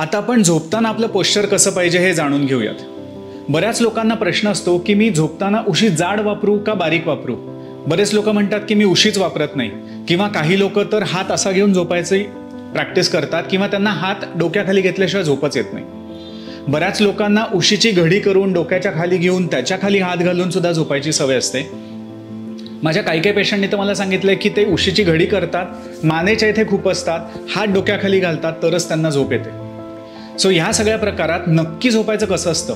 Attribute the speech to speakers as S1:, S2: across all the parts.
S1: आता आपण झोपताना आपलं पोश्चर कसं पाहिजे हे जाणून घेऊयात। बऱ्याच लोकांना प्रश्न असतो की मी झोपताना उशी जाड वापरू का बारीक वापरू। बरेच लोक म्हणतात की मी उशीच वापरत नाही, किंवा काही लोक तर हात असा घेऊन झोपायची प्रॅक्टिस करतात, किंवा त्यांना हात डोक्याखाली घेतल्याशिवाय झोपच येत नाही। बऱ्याच लोकांना उशीची घडी करून डोक्याच्या खाली घेऊन त्याच्या खाली हात घालून सुद्धा झोपायची सवय असते। माझ्या काही पेशंटने तर मला सांगितलंय की ते उशीची घडी करतात, मानेच्या इथे खूप असतात, हात डोक्याखाली घालतात तरच त्यांना झोप येते। सो ह्या सगळ्या प्रकारात नक्की झोपायचं कसं असतं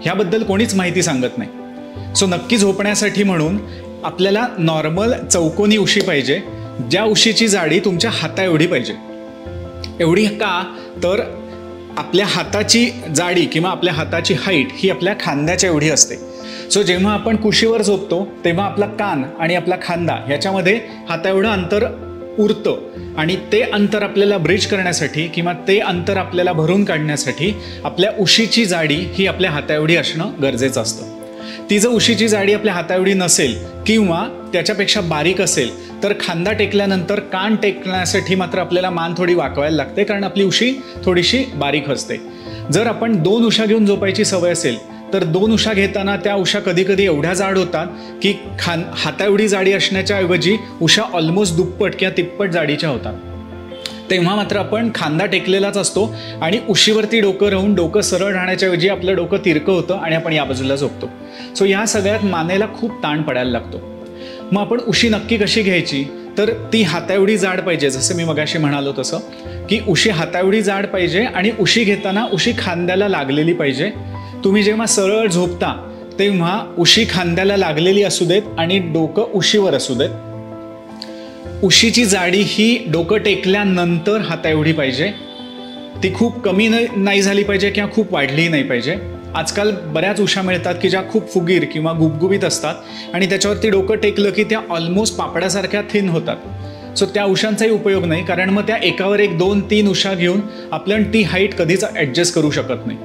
S1: ह्याबद्दल कोणीच माहिती सांगत नाही। सो नक्की झोपण्यासाठी म्हणून आपल्याला नॉर्मल चौकोनी उशी पाहिजे, ज्या उशीची जाडी तुमच्या हाता एवढी पाहिजे। एवढी का तर आपल्या हाताची जाडी किंवा आपल्या हाताची हाईट ही आपल्या खांद्याच्या एवढी असते। सो जेव्हा आपण कुशीवर झोपतो तेव्हा आपला कान आणि आपला खांदा ह्याच्यामध्ये हाता एवढं अंतर उरतं, आणि ते अंतर आपल्याला ब्रिज करण्यासाठी किंवा ते अंतर आपल्याला भरून काढण्यासाठी आपल्या उशीची जाडी ही आपल्या हाता एवढी असणं गरजेचं असतं। ती जर उशीची जाडी आपल्या हाता एवढी नसेल किंवा त्याच्यापेक्षा बारीक असेल तर खांदा टेकल्यानंतर कान टेकण्यासाठी मात्र आपल्याला मान थोडी वाकवायला लागते, कारण आपली उशी थोडीशी बारीक असते। जर आपण 2 उशा घेऊन झोपायची सवय असेल तर 2 उशा घेताना त्या उशा कधी कधी एवढ्या जाड होतात की हाता एवढी जाडी असण्याच्या ऐवजी उशा ऑलमोस्ट दुप्पट किंवा तिप्पट जाडीच्या होतात। तेव्हा मात्र आपण खांदा टेकलेलाच असतो आणि उशीवरती डोकं राहून डोकं सरळ राहण्याच्या ऐवजी आपलं डोकं तिरकं होतं आणि आपण या बाजूला झोपतो। सो ह्या सगळ्यात मानेला खूप ताण पडायला लागतो। मग आपण उशी नक्की कशी घ्यायची तर ती हाता एवढी जाड पाहिजे, जसं मी मगाशी म्हणालो तसं की उशी हाता एवढी जाड पाहिजे आणि उशी घेताना उशी खांद्याला लागलेली पाहिजे। तुम्ही जेव्हा सरळ झोपता तेव्हा उशी खांद्याला लागलेली असू देत आणि डोकं उशीवर असू देत। उशीची जाडी ही डोकं टेकल्यानंतर हाता एवढी पाहिजे, ती खूप कमी नाही झाली पाहिजे किंवा खूप वाढलीही नाही पाहिजे। आजकाल बऱ्याच उशा मिळतात की ज्या खूप फुगीर किंवा गुबगुबीत असतात आणि त्याच्यावरती डोकं टेकलं की त्या ऑलमोस्ट पापडासारख्या थिन होतात। सो त्या उशांचाही उपयोग नाही, कारण मग त्या एकावर एक 2-3 उशा घेऊन आपल्याला ती हाईट कधीच ॲडजस्ट करू शकत नाही।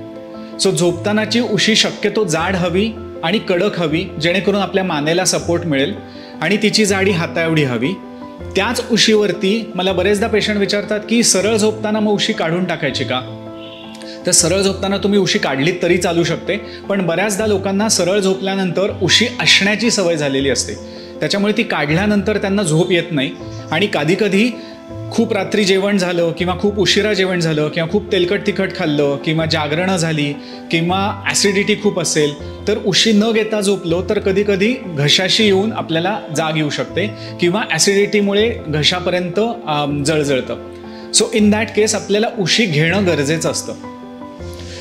S1: सो झोपतानाची उशी शक्यतो जाड हवी आणि कडक हवी, जेणेकरून आपल्या मानेला सपोर्ट मिळेल, आणि तिची जाडी हाता एवढी हवी। त्याच उशीवरती मला बरेचदा पेशंट विचारतात की सरळ झोपताना मग उशी काढून टाकायची का। तर सरळ झोपताना तुम्ही उशी काढलीत तरी चालू शकते, पण बऱ्याचदा लोकांना सरळ झोपल्यानंतर उशी असण्याची सवय झालेली असते, त्याच्यामुळे ती काढल्यानंतर त्यांना झोप येत नाही। आणि कधी खूप रात्री जेवण झालं किंवा खूप उशिरा जेवण झालं किंवा खूप तेलकट तिखट खाल्लं किंवा जागरणं झाली किंवा ॲसिडिटी खूप असेल तर उशी न घेता झोपलो तर कधी घशाशी येऊन आपल्याला जाग येऊ शकते किंवा ॲसिडिटीमुळे घशापर्यंत जळजळतं। सो इन दॅट केस आपल्याला उशी घेणं गरजेचं असतं।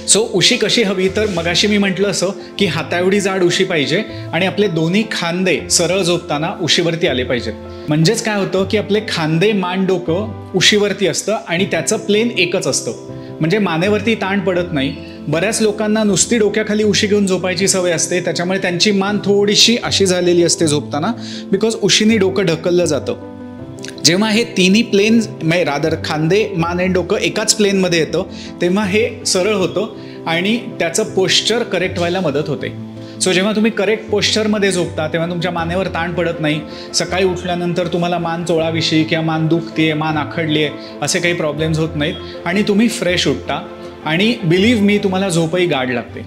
S1: सो उशी कशी हवी तर मगाशी मी म्हटलं असं की हाता एवढी जाड उशी पाहिजे आणि आपले दोन्ही खांदे सरळ झोपताना उशीवरती आले पाहिजेत। म्हणजेच काय होतं की आपले खांदे मान डोकं उशीवरती असतं आणि त्याचं प्लेन एकच असतं, म्हणजे मानेवरती ताण पडत नाही। बऱ्याच लोकांना नुसती डोक्याखाली उशी घेऊन झोपायची सवय असते, त्याच्यामुळे त्यांची मान थोडीशी अशी झालेली असते झोपताना, बिकॉज उशीने डोकं ढकललं जातं। जेव्हा हे तिन्ही प्लेन रादर खांदे मान आणि डोकं एकाच प्लेनमध्ये येतं तेव्हा हे सरळ होतं आणि त्याचं पोश्चर करेक्ट व्हायला मदत होते। सो जेव्हा तुम्ही करेक्ट पोश्चरमध्ये झोपता तेव्हा तुमच्या मानेवर ताण पडत नाही, सकाळी उठल्यानंतर तुम्हाला मान चोळाविषयी किंवा मान दुखते मान आखडली आहे असे काही प्रॉब्लेम्स होत नाहीत आणि तुम्ही फ्रेश उठता, आणि बिलीव्ह मी तुम्हाला झोपही गाढ लागते।